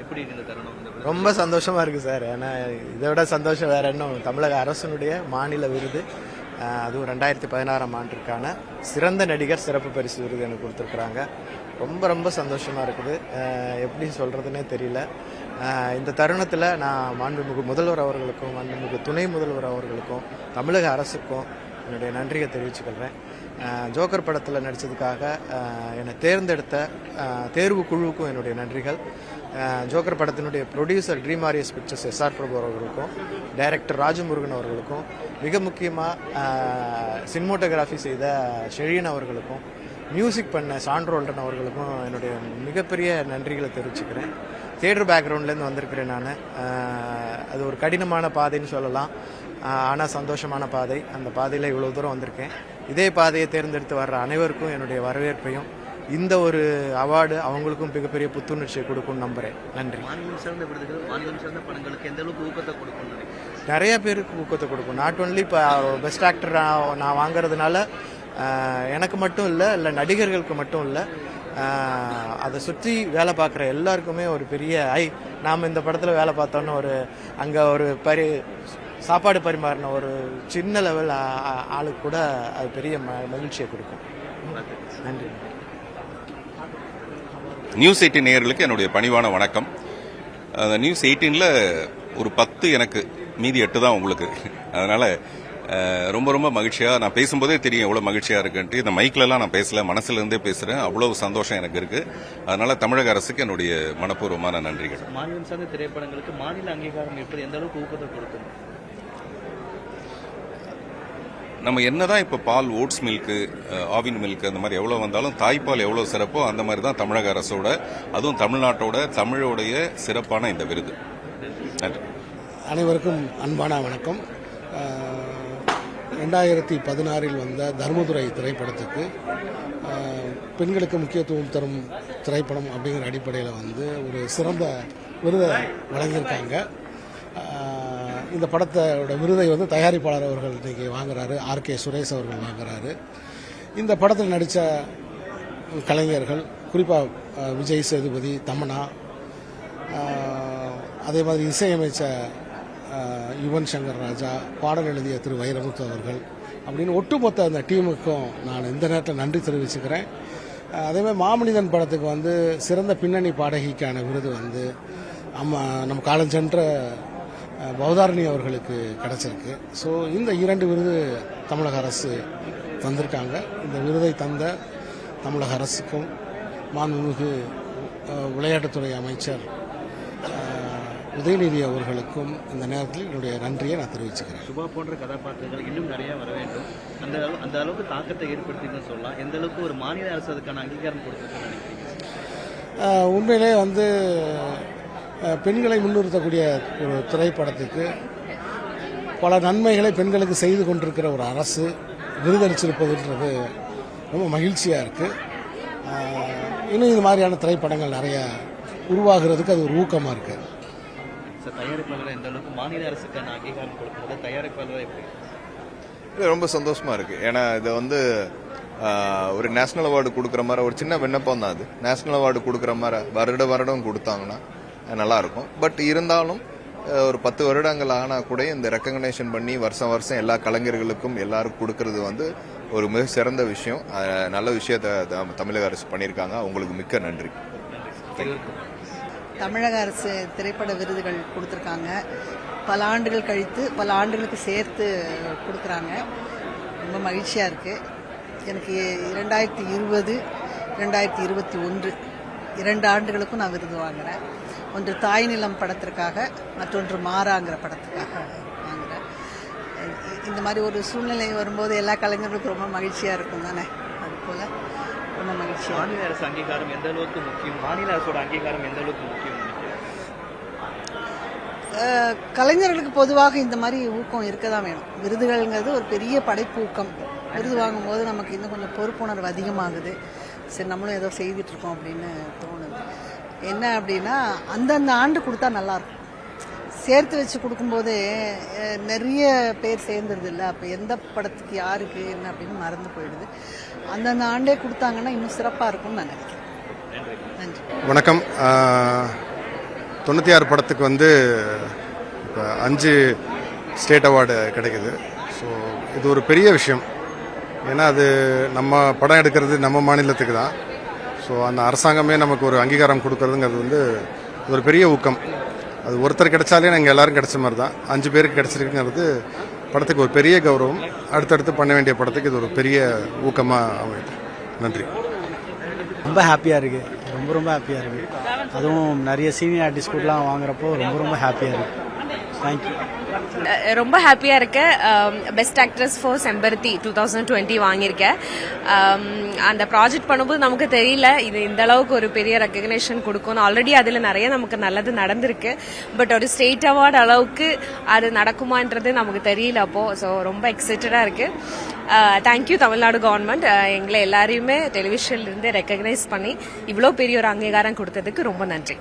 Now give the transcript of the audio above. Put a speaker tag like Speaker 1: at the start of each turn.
Speaker 1: எப்படி இந்த தருணம்?
Speaker 2: ரொம்ப சந்தோஷமா இருக்கு சார். ஏன்னா இதை விட சந்தோஷம் வேற என்ன? தமிழக அரசனுடைய மாநில விருது, அதுவும் 2016ஆம் ஆண்டிற்கான சிறந்த நடிகர் சிறப்பு பரிசு விருது எனக்கு கொடுத்துருக்குறாங்க. ரொம்ப ரொம்ப சந்தோஷமா இருக்குது. எப்படி சொல்றதுன்னே தெரியல. இந்த தருணத்தில் நான் மாண்புமிகு முதல்வர் அவர்களுக்கும் மாண்புமிகு துணை முதல்வர் அவர்களுக்கும் தமிழக அரசுக்கும் என்னுடைய நன்றியை தெரிவிச்சுக்கிறேன். ஜோக்கர் படத்தில் நடித்ததுக்காக என்னை தேர்ந்தெடுத்த தேர்வு குழுவுக்கும் என்னுடைய நன்றிகள். ஜோக்கர் படத்தினுடைய producer Dream Warriors Pictures SR Prabhu அவர்களுக்கும், டைரக்டர் ராஜமுருகன் அவர்களுக்கும், மிக முக்கியமாக சினிமோட்டோகிராஃபி செய்த ஷெழியன் அவர்களுக்கும், மியூசிக் பண்ண சாண்ட்ரோல்டன் அவர்களுக்கும் என்னுடைய மிகப்பெரிய நன்றிகளை தெரிவிச்சுக்கிறேன். தியேட்டர் பேக்ரவுண்ட்லேருந்து வந்திருக்கிறேன் நான். அது ஒரு கடினமான பாதைன்னு சொல்லலாம், ஆனால் சந்தோஷமான பாதை. அந்த பாதையில் இவ்வளோ தூரம் வந்திருக்கேன். இதே பாதையை தேர்ந்தெடுத்து வர்ற அனைவருக்கும் என்னுடைய வரவேற்பையும், இந்த ஒரு அவார்டு அவங்களுக்கும் மிகப்பெரிய புத்துணர்ச்சியை கொடுக்கும்னு நம்புகிறேன். நன்றி.
Speaker 1: மாநிலம் சார்ந்த விருதுகள், மாநிலம் சார்ந்த படங்களுக்கு எந்த அளவுக்கு ஊக்கத்தை கொடுக்கும்?
Speaker 2: நிறைய பேருக்கு ஊக்கத்தை கொடுக்கும். நாட் ஒன்லி இப்போ பெஸ்ட் ஆக்டர் நான் வாங்குறதுனால எனக்கு மட்டும் இல்லை நடிகர்களுக்கு மட்டும் இல்லை, அதை சுற்றி வேலை பார்க்குற எல்லாருக்குமே ஒரு பெரிய நாம் இந்த படத்தில் வேலை பார்த்தோன்னு ஒரு அங்கே ஒரு சாப்பாடு பரிமாறின ஒரு சின்ன லெவல் ஆளுக்கு கூட அது பெரிய மகிழ்ச்சியை கொடுக்கும். நன்றி.
Speaker 3: நியூஸ் 18 நேயர்களுக்கு என்னுடைய பணிவான வணக்கம். நியூஸ் 18ல் ஒரு 10 எனக்கு, மீதி 8 தான் உங்களுக்கு. அதனால ரொம்ப ரொம்ப மகிழ்ச்சியாக நான் பேசும்போதே தெரியும் எவ்வளோ மகிழ்ச்சியாக இருக்குன்ட்டு. இந்த மைக்லலாம் நான் பேசல, மனசுலேருந்தே பேசுகிறேன். அவ்வளோ சந்தோஷம் எனக்கு இருக்குது. அதனால தமிழக அரசுக்கு என்னுடைய மனப்பூர்வமான நன்றிகள்.
Speaker 1: மாநிலம் சார்ந்த திரைப்படங்களுக்கு மாநில அங்கீகாரம் எப்படி, எந்த அளவுக்கு ஊக்கத்தை கொடுக்கும்?
Speaker 3: நம்ம என்னதான் இப்போ பால், ஓட்ஸ் மில்க்கு, ஆவின் மில்க் அந்த மாதிரி எவ்வளோ வந்தாலும் தாய்ப்பால் எவ்வளோ சிறப்போ அந்த மாதிரி தான் தமிழக அரசோட, அதுவும் தமிழ்நாட்டோட, தமிழோடைய சிறப்பான இந்த விருது. நன்றி.
Speaker 4: அனைவருக்கும் அன்பான வணக்கம். 2016 வந்த தர்மதுரை திரைப்படத்துக்கு பெண்களுக்கு முக்கியத்துவம் தரும் திரைப்படம் அப்படிங்கிற அடிப்படையில் ஒரு சிறந்த விருதை வழங்கியிருக்காங்க. இந்த படத்தோட விருதை தயாரிப்பாளர் அவர்கள் இன்றைக்கி வாங்குறாரு. ஆர்கே சுரேஷ் அவர்கள் வாங்குறாரு. இந்த படத்தில் நடித்த கலைஞர்கள், குறிப்பாக விஜய் சேதுபதி, தமன்னா, அதே மாதிரி இசையமைச்ச யுவன் சங்கர் ராஜா, பாடல் எழுதிய திரு வைரமுத்து அவர்கள், அப்படின்னு ஒட்டுமொத்த அந்த டீமுக்கும் நான் இந்த நேரத்தில் நன்றி தெரிவிச்சுக்கிறேன். அதேமாதிரி மாமனிதன் படத்துக்கு சிறந்த பின்னணி பாடகிக்கான விருது நம்ம காலஞ்சென்ற பௌதாரணி அவர்களுக்கு கிடைச்சிருக்கு. ஸோ இந்த 2 விருது தமிழக அரசு தந்திருக்காங்க. இந்த விருதை தந்த தமிழக அரசுக்கும் மாண்புமிகு விளையாட்டுத்துறை அமைச்சர் உதயநிதி அவர்களுக்கும் இந்த நேரத்தில் என்னுடைய நன்றியை நான் தெரிவிச்சுக்கிறேன்.
Speaker 1: சுபா போன்ற கதாபாத்திரங்கள் இன்னும் நிறைய வர வேண்டும். அந்த அளவுக்கு தாக்கத்தை ஏற்படுத்தின்னு சொல்லலாம். எந்த அளவுக்கு ஒரு மாநில அரசு அதுக்கான அங்கீகாரம் கொடுத்துருக்குன்னு நினைக்கிறீங்க?
Speaker 4: உண்மையிலே பெண்களை முன்னிறுத்தக்கூடிய ஒரு திரைப்படத்துக்கு பல நன்மைகளை பெண்களுக்கு செய்து கொண்டிருக்கிற ஒரு அரசு விருதளிச்சிருப்பதுன்றது ரொம்ப மகிழ்ச்சியாக இருக்குது. இன்னும் இது மாதிரியான திரைப்படங்கள் நிறைய உருவாகிறதுக்கு அது ஒரு ஊக்கமாக இருக்குது.
Speaker 1: தயாரிப்பாளர் எந்த அளவுக்கு மாநில அரசுக்கான அங்கீகாரம் கொடுக்குறது, தயாரிப்பாளர் எப்படி?
Speaker 5: இது ரொம்ப சந்தோஷமா இருக்கு. ஏன்னா இது ஒரு நேஷனல் அவார்டு கொடுக்குற மாதிரி ஒரு சின்ன விண்ணப்பம் தான். அது நேஷனல் அவார்டு கொடுக்குற மாதிரி வருடம் கொடுத்தாங்கன்னா நல்லா இருக்கும். பட் இருந்தாலும் ஒரு 10 வருடங்கள் ஆனால் கூட இந்த ரெக்கக்னேஷன் பண்ணி வருஷம் எல்லா கலைஞர்களுக்கும் எல்லாருக்கும் கொடுக்கறது ஒரு மிக சிறந்த விஷயம். நல்ல விஷயத்தை தமிழக அரசு பண்ணியிருக்காங்க. அவங்களுக்கு மிக்க நன்றி.
Speaker 6: தமிழக அரசு திரைப்பட விருதுகள் கொடுத்துருக்காங்க. பல ஆண்டுகள் கழித்து பல ஆண்டுகளுக்கு சேர்த்து கொடுக்குறாங்க. ரொம்ப மகிழ்ச்சியாக இருக்குது. எனக்கு 2020, 2021 2 ஆண்டுகளுக்கும் நான் விருது வாங்குகிறேன். ஒன்று தாய் நிலம் படத்திற்காக, மற்றொன்று மாறாங்கிற படத்துக்காக வாங்குகிறேன். இந்த மாதிரி ஒரு சூழ்நிலை வரும்போது எல்லா கலைஞர்களுக்கும் ரொம்ப மகிழ்ச்சியாக இருக்கும் தானே. அதுபோல் ரொம்ப மகிழ்ச்சி.
Speaker 1: மாநில அரசு அங்கீகாரம் எந்த அளவுக்கு முக்கியம்? மாநில அரசோட அங்கீகாரம் எந்த அளவுக்கு முக்கியம்?
Speaker 6: கலைஞர்களுக்கு பொதுவாக இந்த மாதிரி ஊக்கம் இருக்க தான் வேணும். விருதுகள்ங்கிறது ஒரு பெரிய படைப்பு ஊக்கம். விருது வாங்கும்போது நமக்கு இன்னும் கொஞ்சம் பொறுப்புணர்வு அதிகமாகுது. சரி, நம்மளும் ஏதோ செய்துட்ருக்கோம் அப்படின்னு தோணுது. என்ன அப்படின்னா, அந்தந்த ஆண்டு கொடுத்தா நல்லாயிருக்கும். சேர்த்து வச்சு கொடுக்கும்போது நிறைய பேர் சேர்ந்துருது இல்லை. அப்போ எந்த படத்துக்கு யாருக்கு என்ன அப்படின்னு மறந்து போயிடுது. அந்தந்த ஆண்டே கொடுத்தாங்கன்னா இன்னும் சிறப்பாக இருக்கும்னு நான் நினைக்கிறேன். நன்றி.
Speaker 7: வணக்கம். 96 படத்துக்கு வந்து இப்போ 5 ஸ்டேட் அவார்டு கிடைக்குது. ஸோ இது ஒரு பெரிய விஷயம். ஏன்னா அது நம்ம படம் எடுக்கிறது நம்ம மாநிலத்துக்கு தான். ஸோ அந்த அரசாங்கமே நமக்கு ஒரு அங்கீகாரம் கொடுக்கறதுங்கிறது வந்து ஒரு பெரிய ஊக்கம். அது ஒருத்தர் கிடைச்சாலே நாங்கள் எல்லாரும் கிடைச்ச மாதிரி தான். 5 பேருக்கு கிடைச்சிருக்குங்கிறது படத்துக்கு ஒரு பெரிய கௌரவம். அடுத்தடுத்து பண்ண வேண்டிய படத்துக்கு இது ஒரு பெரிய ஊக்கமாக அமையுது. நன்றி.
Speaker 2: ரொம்ப ஹாப்பியாக இருக்குது, ரொம்ப ஹாப்பியாக இருக்குது. அதுவும் நிறைய சீனியர் ஆர்டிஸ்ட் கூடலாம் வாங்குறப்போ ரொம்ப ஹாப்பியாக இருக்குது. தேங்க்யூ.
Speaker 8: ரொம்ப ஹாப்பியாக இருக்கேன். பெஸ்ட் ஆக்ட்ரஸ் ஃபார் செம்பருத்தி 2020 வாங்கியிருக்கேன். அந்த ப்ராஜெக்ட் பண்ணும்போது நமக்கு தெரியல இது இந்த அளவுக்கு ஒரு பெரிய ரெக்கக்னேஷன் கொடுக்கணும். ஆல்ரெடி அதில் நிறைய நமக்கு நல்லது நடந்திருக்கு. பட் ஒரு ஸ்டேட் அவார்டு அளவுக்கு அது நடக்குமான்றது நமக்கு தெரியல அப்போது. ஸோ ரொம்ப எக்ஸைட்டடாக இருக்குது. தேங்க்யூ தமிழ்நாடு கவர்மெண்ட் எங்களை எல்லாரையுமே டெலிவிஷன்லேருந்து ரெக்கக்னைஸ் பண்ணி இவ்வளோ பெரிய ஒரு அங்கீகாரம் கொடுத்ததுக்கு ரொம்ப நன்றி.